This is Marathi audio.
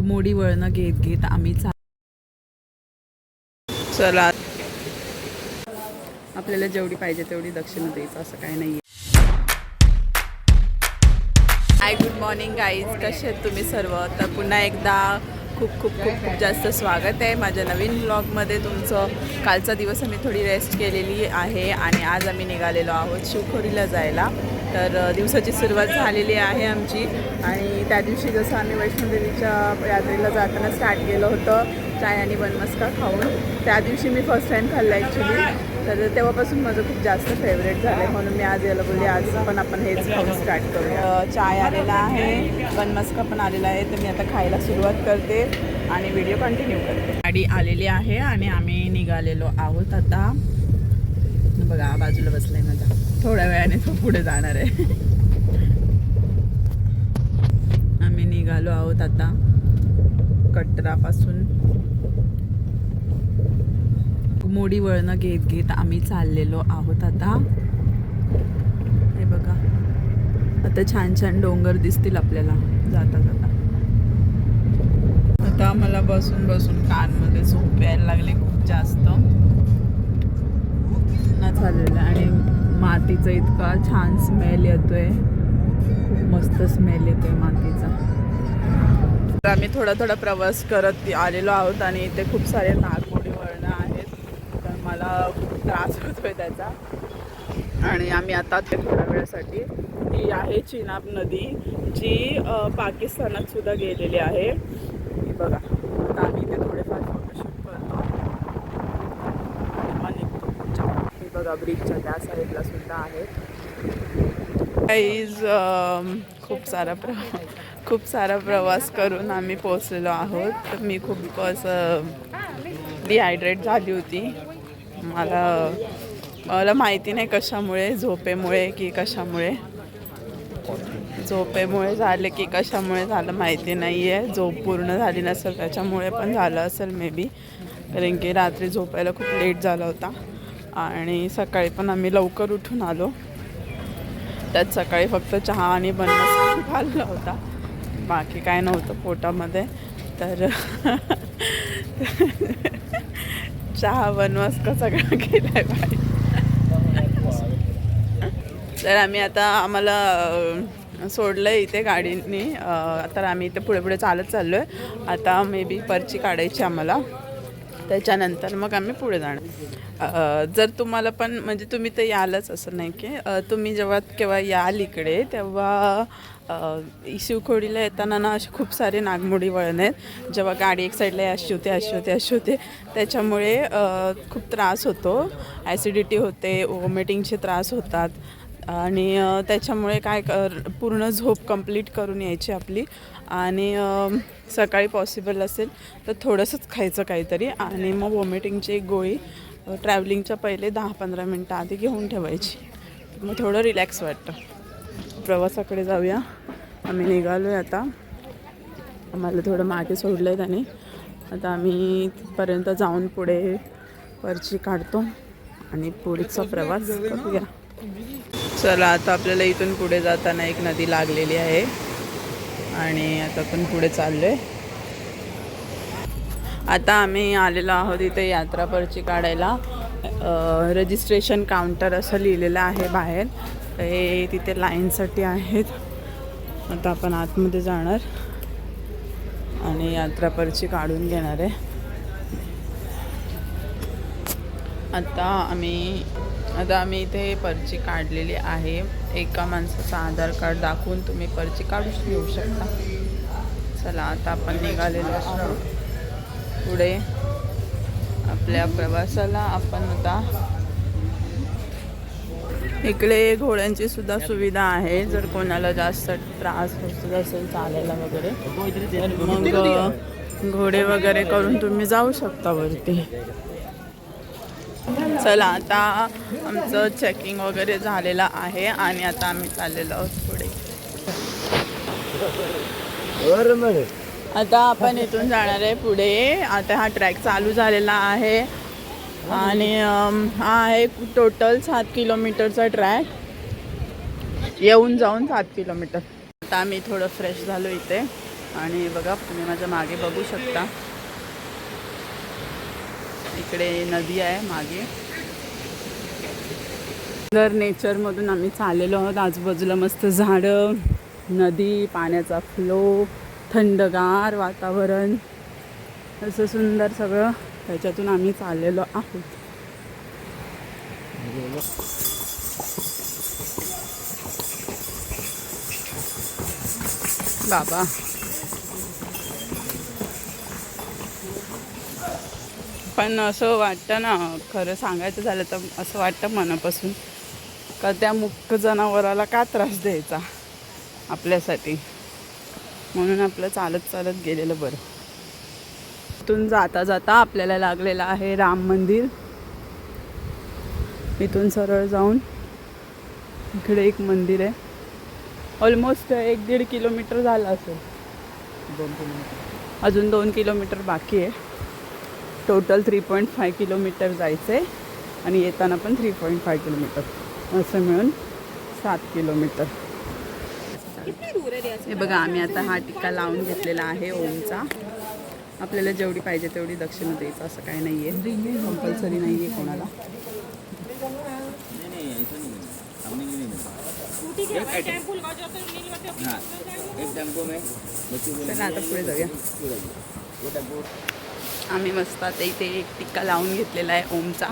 मोडी वळणं घेत घेत आम्ही चला आपल्याला जेवढी पाहिजे तेवढी दक्षिणा द्यायचं असं काही नाही. हाय, गुड मॉर्निंग गाईज, कसे आहेत तुम्ही सर्व? तर पुन्हा एकदा खूप खूप खूप खूप जास्त स्वागत आहे माझ्या नवीन ब्लॉगमध्ये तुमचं. कालचा दिवस आम्ही थोडी रेस्ट केलेली आहे आणि आज आम्ही निघालेलो आहोत शिवखोरीला जायला. तर दिवसाची सुरुवात झालेली आहे आमची आणि त्या दिवशी जसं आम्ही वैष्णोदेवीच्या यात्रेला जाताना स्टार्ट केलं होतं चाय आणि बनमस्का खाऊन. त्या दिवशी मी फर्स्ट टाईम खाल्लं ॲक्च्युली. तर तेव्हापासून माझं खूप जास्त फेवरेट झालं आहे म्हणून मी आज याला बोलली आज पण आपण हेच खाऊन स्टार्ट करूया. चाय आलेला आहे, बनमस्का पण आलेला आहे. तर मी आता खायला सुरुवात करते आणि व्हिडिओ कंटिन्यू करते. गाडी आलेली आहे आणि आम्ही निघालेलो आहोत आता. बघा बाजूला बसलाय माझा, थोड्या वेळाने तो पुढे जाणार आहे. आम्ही निघालो आहोत आता कटरापासून. मोडी वळणं घेत घेत आम्ही चाललेलो आहोत आता. हे बघा आता छान छान डोंगर दिसतील आपल्याला जाता जाता. आता मला बसून बसून कानमध्ये झोप यायला लागली खूप जास्त ना चाललेलं आणि मातीचा इतका छान स्मेल येतोय, खूप मस्त स्मेल येतोय मातीचा. तर आम्ही थोडा थोडा प्रवास करत आलेलो आहोत आणि इथे खूप सारे नागमोडी वळणं आहेत. तर मला खूप त्रास होतोय त्याचा. आणि आम्ही आता ते थोड्या वेळासाठी ही आहे चिनाब नदी जी पाकिस्तानात सुद्धा गेलेली आहे. ही बघा आता आम्ही इथे थोडेफार फोटोशूट करतो. हे बघा ब्रिजच्या त्या साईडला सुद्धा आहे. गाईज खूप सारा प्रवास करून आम्ही पोचलेलो आहोत. तर मी खूप असं डिहायड्रेट झाली होती. मला माहिती नाही कशामुळे, झोपेमुळे की कशामुळे. झोपेमुळे झालं की कशामुळे झालं माहिती नाही आहे. झोप पूर्ण झाली नसेल त्याच्यामुळे पण झालं असेल मे बी. कारण की रात्री झोपायला खूप लेट झाला होता आणि सकाळी पण आम्ही लवकर उठून आलो. त्यात सकाळी फक्त चहा आणि बनमस्का खाल्ला होता, बाकी काय नव्हतं पोटामध्ये. तर चहा बनमस्का सगळं केलं आहे. तर आम्ही आता आम्हाला सोडलं इथे गाडीने. तर आम्ही इथे पुढे पुढे चालत चाललो आहे. आता मे बी पर्ची काढायची आम्हाला, त्याच्यानंतर मग आम्ही पुढे जाणार. जर तुम्हाला पण म्हणजे तुम्ही तर यालच असं नाही की तुम्ही जेव्हा केव्हा याल इकडे तेव्हा शिवखोडीला येताना ना असे खूप सारे नागमोडी वळण आहेत. जेव्हा गाडी एक साईडला अशी होते त्याच्यामुळे खूप त्रास होतो, ॲसिडिटी होते, वॉमिटिंगचे त्रास होतात. आणि त्याच्यामुळे काय पूर्ण झोप कंप्लीट करून यायची आपली. आणि सकाळी पॉसिबल असेल तर थोडंसंच खायचं काहीतरी आणि मग वॉमिटिंगची एक गोळी ट्रॅव्हलिंगच्या पहिले 10-15 मिनटं आधी घेऊन ठेवायची. मग थोडं रिलॅक्स वाटतं. प्रवासाकडे जाऊया. आम्ही निघालो आहे आता. आम्हाला थोडं मागे सोडलं आहे त्याने. आता आम्ही तिथपर्यंत जाऊन पुढे पर्ची काढतो आणि पुढचा प्रवास करूया. चला आता आपल्याला इथून पुढे जाताना एक नदी लागलेली आहे आणि आता पण पुढे चाललो आहे. आता आम्ही आलेलो आहोत इथे यात्रा पर्ची काढायला. रजिस्ट्रेशन काउंटर असं लिहिलेलं आहे बाहेर. हे तिथे लाईनसाठी आहेत. आता आपण आतमध्ये जाणार आणि यात्रा पर्ची काढून घेणार आहे. आता आम्ही इथे पर्ची काढलेली आहे. एका माणसाचं आधार कार्ड दाखवून तुम्ही पर्ची काढू घेऊ शकता. चला आता आपण निघालेलो आहोत पुढे आपल्या प्रवासाला. आपण आता इकडे घोड्यांची सुद्धा सुविधा आहे. जर कोणाला जास्त त्रास होत असेल चालायला वगैरे तर मग घोडे वगैरे करून तुम्ही जाऊ शकता वरती. चला आता आमचं चेकिंग वगैरे झालेलं आहे आणि आता आम्ही चाललेलो आहोत पुढे. आता आपण इथून जाणार आहे पुढे. आता हा ट्रॅक चालू झालेला आहे आणि हा आहे टोटल 7 किलोमीटरचा ट्रॅक. येऊन जाऊन 7 किलोमीटर. आता आम्ही थोडं फ्रेश झालो इथे आणि बघा तुम्ही माझ्या मागे बघू शकता, इकडे नदी आहे मागे. जर नेचरमधून आम्ही चाललेलो आहोत, आजूबाजूला मस्त झाडं, नदी, पाण्याचा फ्लो, थंडगार वातावरण, असं सुंदर सगळं त्याच्यातून आम्ही चाललेलो आहोत. बाबा पण असं वाटतं ना, खरं सांगायचं झालं तर असं वाटतं मनापासून का त्या मुक्क जनावराला का त्रास द्यायचा आपल्यासाठी, म्हणून आपलं चालत चालत गेलेलं बरं. इथून जाता जाता आपल्याला लागलेलं आहे राम मंदिर. इथून सरळ जाऊन इकडे एक मंदिर आहे. ऑलमोस्ट 1-1.5 किलोमीटर झालं असेल, 2 किलोमीटर, अजून 2 किलोमीटर बाकी आहे. टोटल 3.5 किलोमीटर जायचं आहे आणि येताना पण 3.5 किलोमीटर, असं मिळून 7 किलोमीटर. हे बघा आम्ही आता हा टिक्का लावून घेतलेला आहे ओमचा. आपल्याला जेवढी पाहिजे तेवढी दक्षिणा द्यायचं असं काही नाही आहे, कंपल्सरी नाही आहे कोणाला. चला आता पुढे जाऊया. आम्ही मस्त आता इथे एक टिक्का लावून घेतलेला आहे ओमचा.